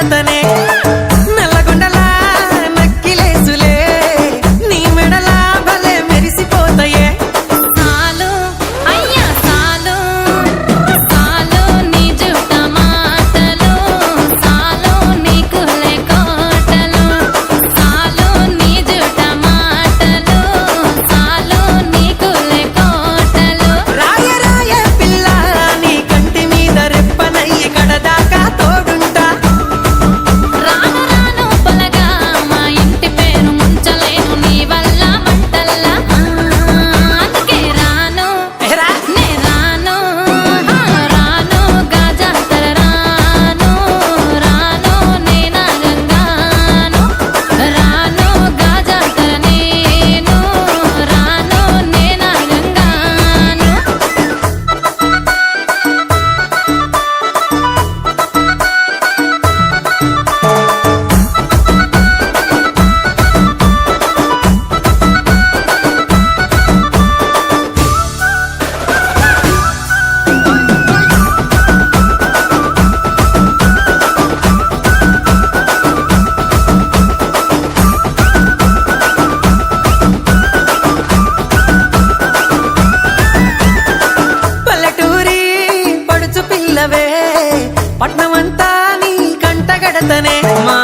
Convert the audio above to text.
కడతనే నల్లగొండలా నక్కిలేసులే నీ మెడలా భలే మెరిసిపోతాయే సాలు అయ్యా సాలు సాలు నీ జుట్ట మాటలు సాలు నీ కులే కోటలు సాలు నీ జుట్ట మాటలు సాలు నీ కులే కోటలు రాయ రాయ పిల్ల నీ కంటి మీద రెప్పనయ్యి కడదాకా తోడుంటా రాను రాను పొలగా మా ఇంటి పేరు ముంచలేను నీ వల్ల మంటల్లా అందుకే రాను ఏరా నే రాను రాను గాజాతర రాను రాను నే నాగంగాను రాను గాజాతర నేను రాను నే నాగంగాను పల్లెటూరి పడుచు పిల్లవే పట్నమంతా నీ కంటగడతనే మా